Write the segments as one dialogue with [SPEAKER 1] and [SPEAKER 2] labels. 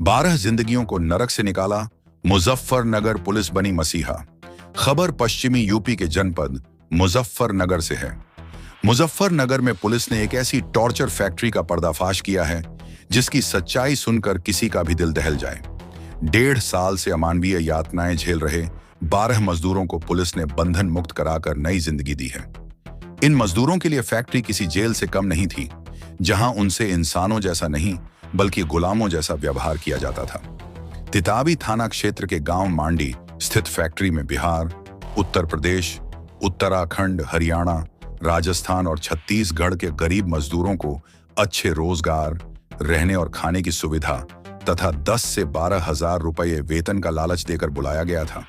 [SPEAKER 1] 12 जिंदगियों को नरक से निकाला, मुजफ्फरनगर पुलिस बनी मसीहा। खबर पश्चिमी यूपी के जनपद मुजफ्फरनगर से है। मुजफ्फरनगर में पुलिस ने एक ऐसी टॉर्चर फैक्ट्री का पर्दाफाश किया है जिसकी सच्चाई सुनकर किसी का भी दिल दहल जाए। 1.5 साल से अमानवीय यातनाएं झेल रहे 12 मजदूरों को पुलिस ने बंधन मुक्त कराकर नई जिंदगी दी है। इन मजदूरों के लिए फैक्ट्री किसी जेल से कम नहीं थी, जहां उनसे इंसानों जैसा नहीं बल्कि गुलामों जैसा व्यवहार किया जाता था। तितावी थाना क्षेत्र के गांव मांडी स्थित फैक्ट्री में बिहार, उत्तर प्रदेश, उत्तराखंड, हरियाणा, राजस्थान और छत्तीसगढ़ के गरीब मजदूरों को अच्छे रोजगार, रहने और खाने की सुविधा तथा 10 से 12 हजार रुपये वेतन का लालच देकर बुलाया गया था।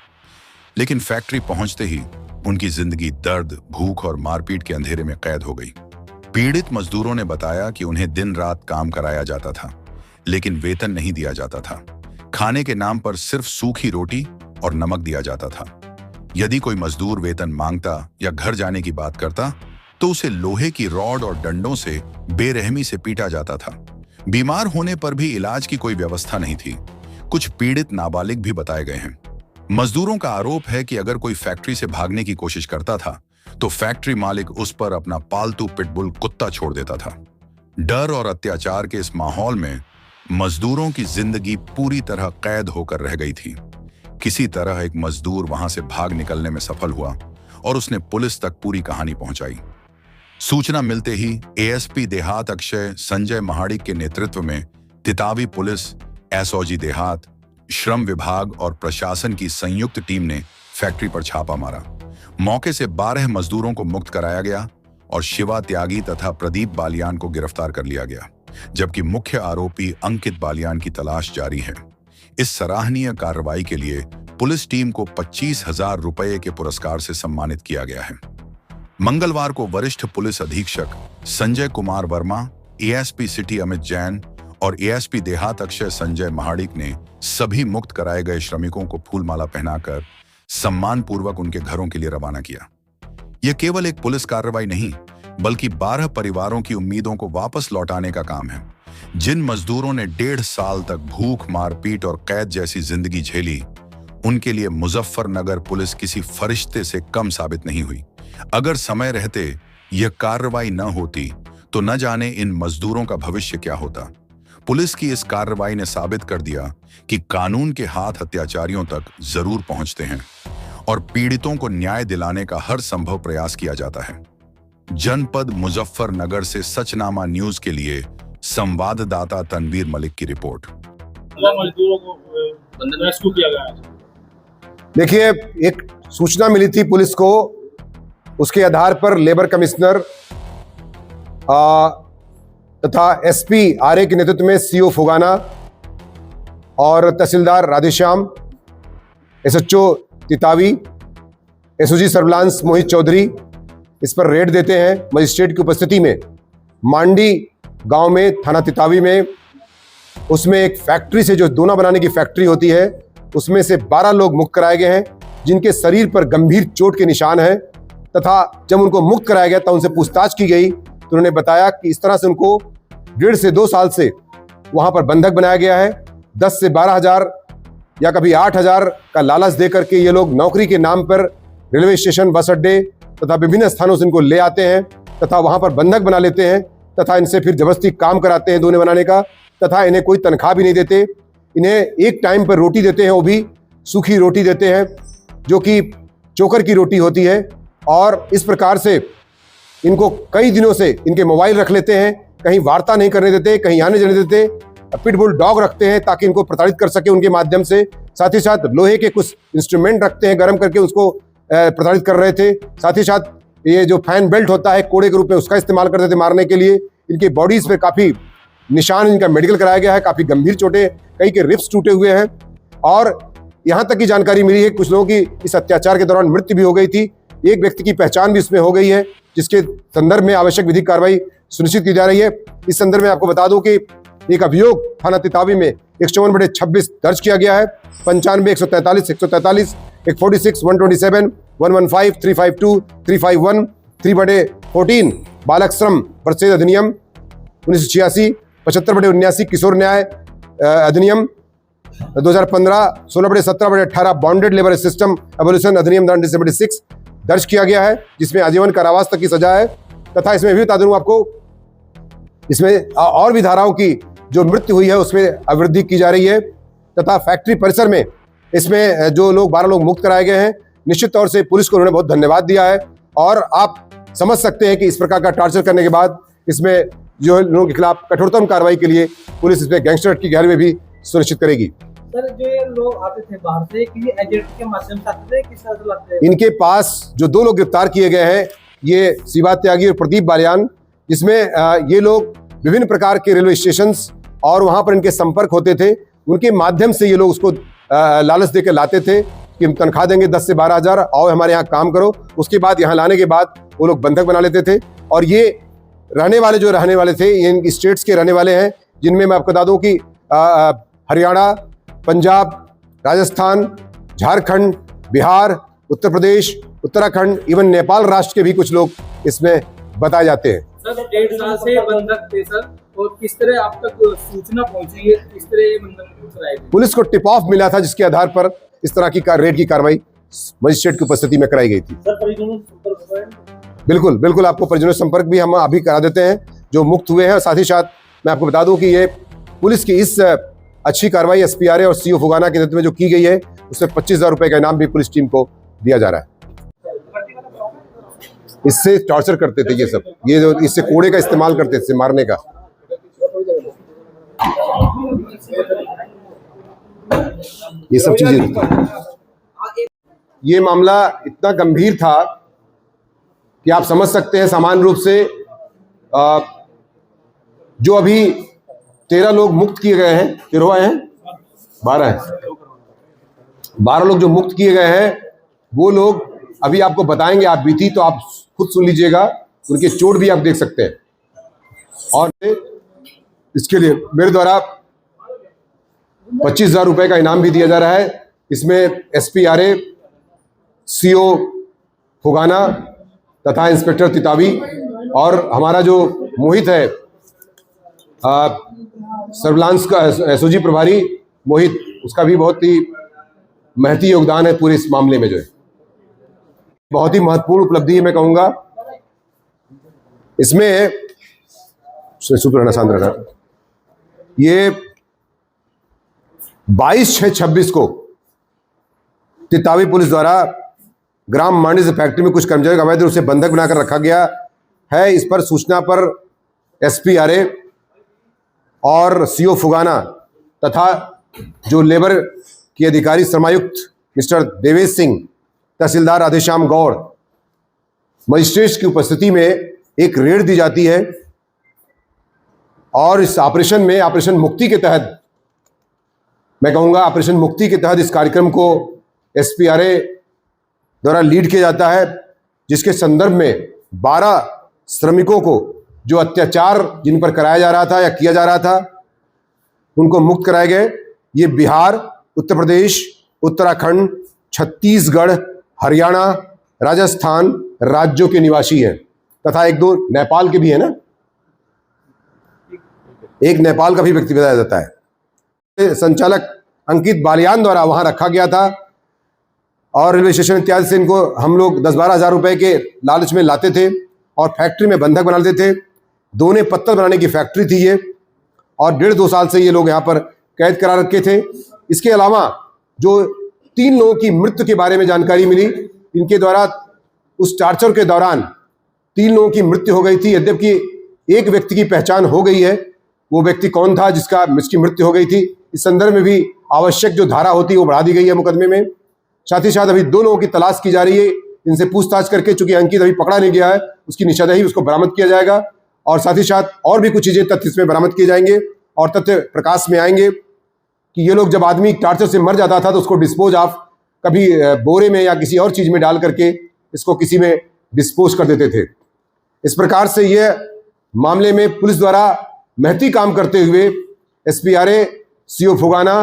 [SPEAKER 1] लेकिन फैक्ट्री पहुंचते ही उनकी जिंदगी दर्द, भूख और मारपीट के अंधेरे में कैद हो गई। पीड़ित मजदूरों ने बताया कि उन्हें दिन रात काम कराया जाता था, लेकिन वेतन नहीं दिया जाता था। खाने के नाम पर सिर्फ सूखी रोटी और नमक दिया जाता था। यदि कोई मजदूर वेतन मांगता या घर जाने की बात करता तो उसे लोहे की रॉड और डंडों से बेरहमी से पीटा जाता था। बीमार होने पर भी इलाज की कोई व्यवस्था नहीं थी। कुछ पीड़ित नाबालिग भी बताए गए हैं। मजदूरों का आरोप है कि अगर कोई फैक्ट्री से भागने की कोशिश करता था तो फैक्ट्री मालिक उस पर अपना पालतू पिटबुल कुत्ता छोड़ देता था। डर और अत्याचार के इस माहौल में मजदूरों की जिंदगी पूरी तरह कैद होकर रह गई थी। किसी तरह एक मजदूर वहां से भाग निकलने में सफल हुआ और उसने पुलिस तक पूरी कहानी पहुंचाई। सूचना मिलते ही एएसपी देहात अक्षय संजय महाडिक के नेतृत्व में तितावी पुलिस, एसओजी देहात, श्रम विभाग और प्रशासन की संयुक्त टीम ने फैक्ट्री पर छापा मारा। मौके से 12 मजदूरों को मुक्त कराया गया और शिवा त्यागी तथा प्रदीप बालियान को गिरफ्तार कर लिया गया, जबकि मुख्य आरोपी अंकित बालियान की तलाश जारी है। इस सराहनीय कार्रवाई के लिए पुलिस टीम को 25,000 रुपये के पुरस्कार से सम्मानित किया गया है। मंगलवार को वरिष्ठ पुलिस अधीक्षक संजय कुमार वर्मा, एएसपी सिटी अमित जैन और एएसपी देहात अक्षय संजय महाडिक ने सभी मुक्त कराए गए श्रमिकों को फूलमाला पहनाकर सम्मान पूर्वक उनके घरों के लिए रवाना किया। यह केवल एक पुलिस कार्रवाई नहीं बल्कि 12 परिवारों की उम्मीदों को वापस लौटाने का काम है। जिन मजदूरों ने 1.5 साल तक भूख, मारपीट और कैद जैसी जिंदगी झेली, उनके लिए मुजफ्फरनगर पुलिस किसी फरिश्ते से कम साबित नहीं हुई। अगर समय रहते यह कार्रवाई न होती तो न जाने इन मजदूरों का भविष्य क्या होता। पुलिस की इस कार्रवाई ने साबित कर दिया कि कानून के हाथ अत्याचारियों तक जरूर पहुंचते हैं और पीड़ितों को न्याय दिलाने का हर संभव प्रयास किया जाता है। जनपद मुजफ्फरनगर से सचनामा न्यूज के लिए संवाददाता तनवीर मलिक की रिपोर्ट।
[SPEAKER 2] मजदूरों को रेस्क्यू किया गया है।
[SPEAKER 3] देखिए, एक सूचना मिली थी पुलिस को, उसके आधार पर लेबर कमिश्नर तथा एसपी आरए के नेतृत्व में सीओ फुगाना और तहसीलदार Radheshyam, SHO Titawi, SOG surveillance Mohit Chaudhary इस पर रेड देते हैं। मजिस्ट्रेट की उपस्थिति में मांडी गांव में, थाना तितावी में, उसमें एक फैक्ट्री से, जो दोना बनाने की फैक्ट्री होती है, उसमें से 12 लोग मुक्त कराए गए हैं जिनके शरीर पर गंभीर चोट के निशान हैं। तथा जब उनको मुक्त कराया गया तो उनसे पूछताछ की गई तो उन्होंने बताया कि इस तरह से उनको 1.5 से 2 साल से वहां पर बंधक बनाया गया है। 10 से 12 हजार या कभी 8 हजार का लालच दे करके ये लोग नौकरी के नाम पर रेलवे स्टेशन, बस अड्डे तथा विभिन्न स्थानों से इनको ले आते हैं तथा वहां पर बंधक बना लेते हैं तथा इनसे फिर जबरदस्ती काम कराते हैं दोने बनाने का, तथा इन्हें कोई तनख्वाह भी नहीं देते। इन्हें एक टाइम पर रोटी देते हैं, वो भी सूखी रोटी देते हैं जो कि चोकर की रोटी होती है। और इस प्रकार से इनको कई दिनों से इनके मोबाइल रख लेते हैं, कहीं वार्ता नहीं करने देते, कहीं आने जाने देते। पिटबुल डॉग रखते हैं ताकि इनको प्रताड़ित कर सके उनके माध्यम से। साथ ही साथ लोहे के कुछ इंस्ट्रूमेंट रखते हैं, गर्म करके उसको प्रताड़ित कर रहे थे। साथ ही साथ ये जो फैन बेल्ट होता है कोड़े के रूप में, उसका इस्तेमाल करते थे मारने के लिए। इनकी बॉडीज पे काफी निशान, इनका मेडिकल कराया गया है, काफी गंभीर चोटें, कई के रिब्स टूटे हुए हैं। और यहाँ तक की जानकारी मिली है कुछ लोगों की इस अत्याचार के दौरान मृत्यु भी हो गई थी। एक व्यक्ति की पहचान भी इसमें हो गई है, जिसके संदर्भ में आवश्यक विधिक कार्रवाई सुनिश्चित की जा रही है। इस संदर्भ में आपको बता दूं कि एक अभियोग थाना तितावी में 154/26 दर्ज किया गया है। 95, 143, 143, 146, 127, 115, 352, 351, 3/14 बालक श्रम प्रतिषेध अधिनियम 1986, 75/79 किशोर न्याय अधिनियम 2015 16/17/18 बॉन्डेड लेबर सिस्टम एबोलिशन अधिनियम 1976 दर्ज किया गया है, जिसमें आजीवन कारावास तक की सजा है। तथा इसमें भी बता दूं आपको, इसमें और भी धाराओं की जो मृत्यु हुई है उसमें अवृद्धि की जा रही है। तथा फैक्ट्री परिसर में इसमें जो लोग 12 लोग मुक्त कराए गए हैं, निश्चित तौर से पुलिस को उन्होंने बहुत धन्यवाद दिया है। और आप समझ सकते हैं कि इस प्रकार का टॉर्चर करने के बाद इसमें जो लोगों के खिलाफ कठोरतम कार्रवाई के लिए पुलिस इसमें गैंगस्टर की गैर में भी सुनिश्चित करेगी।
[SPEAKER 4] सर, जो ये लोग आते थे बाहर से, किसी एजेंट के माध्यम से आते थे, किस तरह से लगते हैं?
[SPEAKER 3] इनके पास जो 2 लोग गिरफ्तार किए गए हैं, ये शिवा त्यागी और प्रदीप बालियान, जिसमें ये लोग विभिन्न प्रकार के रेलवे स्टेशन और वहां पर इनके संपर्क होते थे। उनके माध्यम से ये लोग उसको लालच देकर लाते थे कि हम तनख्वाह देंगे 10 से 12 हज़ार, और हमारे यहाँ काम करो। उसके बाद यहाँ लाने के बाद वो लोग बंधक बना लेते थे। और ये रहने वाले थे, ये इन स्टेट्स के रहने वाले हैं, जिनमें मैं आपको बता दूं कि हरियाणा, पंजाब, राजस्थान, झारखंड, बिहार, उत्तर प्रदेश, उत्तराखंड, इवन नेपाल राष्ट्र के भी कुछ लोग इसमें बताए जाते हैं।
[SPEAKER 4] सर, 1.5 साल से बंधक थे सर, और किस तरह आप तक सूचना पहुंची है, किस तरह ये बंधक कराए गए?
[SPEAKER 3] पुलिस को टिप ऑफ मिला था, जिसके आधार पर इस तरह की रेड की कार्रवाई मजिस्ट्रेट की उपस्थिति में कराई गई थी।
[SPEAKER 2] सर, परिजनों से संपर्क हुआ है?
[SPEAKER 3] बिल्कुल आपको परिजनों से संपर्क भी हम अभी करा देते हैं जो मुक्त हुए हैं। और साथ ही साथ मैं आपको बता दूं कि ये पुलिस की इस अच्छी कार्रवाई SPRA और CO फुगाना के नेतृत्व में जो की गई है, उसमें 25,000 रुपए का इनाम भी पुलिस टीम को दिया जा रहा है। इससे टॉर्चर करते थे ये सब, ये जो इससे कोड़े का इस्तेमाल करते थे मारने का। ये सब चीजें, ये मामला इतना गंभीर था कि आप समझ सकते हैं सामान्य रूप से जो अभी 13 लोग मुक्त किए गए हैं, 13 हैं, 12 हैं, 12 लोग जो मुक्त किए गए हैं, वो लोग अभी आपको बताएंगे। आप बीती तो आप खुद सुन लीजिएगा, उनके चोट भी आप देख सकते हैं। और इसके लिए मेरे द्वारा 25,000 रुपए का इनाम भी दिया जा रहा है। इसमें SPRA, CO फुगाना तथा इंस्पेक्टर तितावी और हमारा जो मोहित है, सर्विलांस का SOG प्रभारी मोहित, उसका भी बहुत ही महती योगदान है पूरे इस मामले में। जो है बहुत ही महत्वपूर्ण उपलब्धि है, मैं कहूंगा। इसमें सूत्र रहना, शांत रहना। ये 22/6/26 को तितावी पुलिस द्वारा ग्राम मांडी से फैक्ट्री में कुछ कर्मचारियों को अवैध रूप से बंधक बनाकर रखा गया है। इस पर सूचना पर SPRA और CO फुगाना तथा जो लेबर के अधिकारी श्रमायुक्त मिस्टर देवेश सिंह, तहसीलदार राधेश्याम गौड़, मजिस्ट्रेट की उपस्थिति में एक रेड दी जाती है। और इस ऑपरेशन में, ऑपरेशन मुक्ति के तहत, मैं कहूँगा ऑपरेशन मुक्ति के तहत इस कार्यक्रम को SPRA द्वारा लीड किया जाता है, जिसके संदर्भ में 12 श्रमिकों को जो अत्याचार जिन पर कराया जा रहा था या किया जा रहा था, उनको मुक्त कराए गए। ये बिहार, उत्तर प्रदेश, उत्तराखंड, छत्तीसगढ़, हरियाणा, राजस्थान राज्यों के निवासी हैं तथा 1-2 नेपाल के भी है ना, एक नेपाल का भी व्यक्ति बताया जाता है। संचालक अंकित बालियान द्वारा वहां रखा गया था और रेलवे स्टेशन इत्यादि से इनको हम लोग 10-12 हज़ार रुपए के लालच में लाते थे और फैक्ट्री में बंधक बना लेते थे। दोने पत्थर बनाने की फैक्ट्री थी ये, और 1.5-2 साल से ये लोग यहाँ पर कैद करा रखे थे। इसके अलावा जो 3 लोगों की मृत्यु के बारे में जानकारी मिली, इनके द्वारा उस टार्चर के दौरान 3 लोगों की मृत्यु हो गई थी। यद्यपि एक व्यक्ति की पहचान हो गई है, वो व्यक्ति कौन था जिसकी मृत्यु हो गई थी। इस संदर्भ में भी आवश्यक जो धारा होती है वो बढ़ा दी गई है मुकदमे में। साथ ही साथ अभी 2 लोगों की तलाश की जा रही है। इनसे पूछताछ करके, चूंकि अंकित अभी पकड़ा नहीं गया है, उसकी निशानदेही उसको बरामद किया जाएगा। और साथ ही साथ और भी कुछ चीजें, तथ्य इसमें बरामद किए जाएंगे और तथ्य प्रकाश में आएंगे कि ये लोग जब आदमी टार्चर से मर जाता था तो उसको डिस्पोज ऑफ कभी बोरे में या किसी और चीज में डाल करके इसको किसी में डिस्पोज कर देते थे। इस प्रकार से ये मामले में पुलिस द्वारा महती काम करते हुए SPRA, CO फुगाना,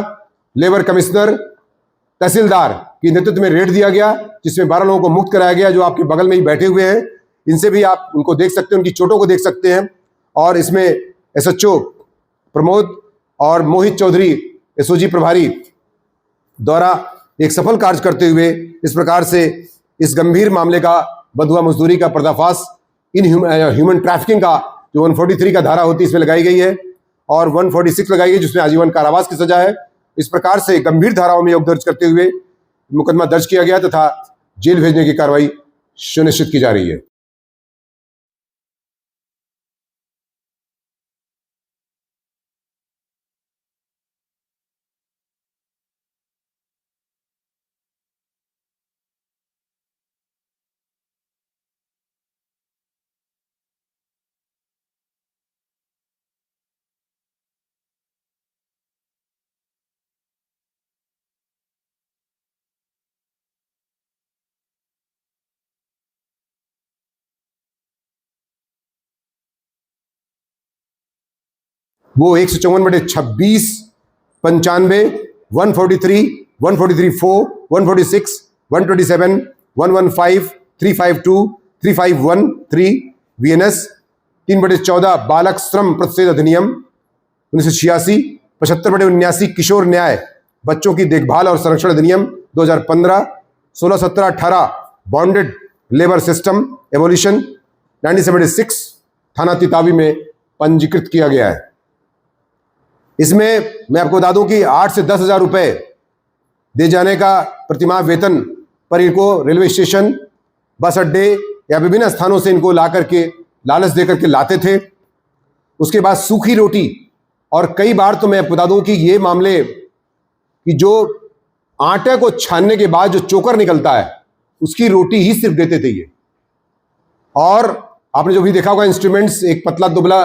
[SPEAKER 3] लेबर कमिश्नर, तहसीलदार के नेतृत्व में रेड दिया गया, जिसमें 12 लोगों को मुक्त कराया गया, जो आपके बगल में ही बैठे हुए हैं। इनसे भी आप उनको देख सकते हैं, उनकी चोटों को देख सकते हैं। और इसमें SHO प्रमोद और मोहित चौधरी एसओजी प्रभारी द्वारा एक सफल कार्य करते हुए इस प्रकार से इस गंभीर मामले का बंधुआ मजदूरी का पर्दाफाश, इन ह्यूमन ट्रैफिकिंग का जो 143 का धारा होती है इसमें लगाई गई है और 146 लगाई गई जिसमें आजीवन कारावास की सजा है। इस प्रकार से गंभीर धाराओं में योग दर्ज करते हुए मुकदमा दर्ज किया गया तथा जेल भेजने की कार्रवाई सुनिश्चित की जा रही है। वो 154/26, 95, 143, 143(4), 146, 127, 115, 352, 3513 VNS, 3/14 बालक श्रम प्रतिषेध अधिनियम 1986, 75/79 किशोर न्याय बच्चों की देखभाल और संरक्षण अधिनियम 2015, 16, 17, 18 बॉन्डेड लेबर सिस्टम एवोल्यूशन 1976 थाना तितावी में पंजीकृत किया गया है। इसमें मैं आपको बता दूं कि 8 से 10 हज़ार रुपए दे जाने का प्रतिमाह वेतन पर इनको रेलवे स्टेशन, बस अड्डे या विभिन्न स्थानों से इनको ला करके लालच दे करके लाते थे। उसके बाद सूखी रोटी, और कई बार तो मैं बता दूं कि ये मामले कि जो आटे को छानने के बाद जो चोकर निकलता है उसकी रोटी ही सिर्फ देते थे ये। और आपने जो भी देखा होगा इंस्ट्रूमेंट्स, एक पतला दुबला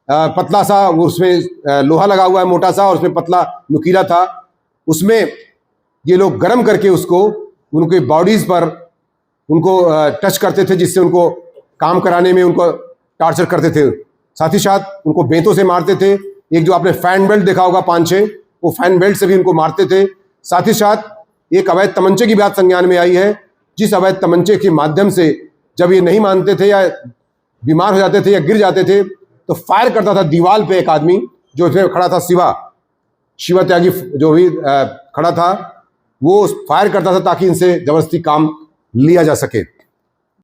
[SPEAKER 3] पतला सा, उसमें लोहा लगा हुआ है मोटा सा और उसमें पतला नुकीला था, उसमें ये लोग गर्म करके उसको उनके बॉडीज पर उनको टच करते थे, जिससे उनको काम कराने में उनको टार्चर करते थे। साथ ही साथ उनको बेंतों से मारते थे। एक जो आपने फैन बेल्ट देखा होगा 5-6, वो फैन बेल्ट से भी उनको मारते थे। साथ ही साथ एक अवैध तमंचे की बात संज्ञान में आई है, जिस अवैध तमंचे के माध्यम से जब ये नहीं मानते थे या बीमार हो जाते थे या गिर जाते थे तो फायर करता था दीवार पे। एक आदमी जो इसमें खड़ा था, शिवा त्यागी जो भी खड़ा था, वो फायर करता था ताकि इनसे जबरदस्ती काम लिया जा सके।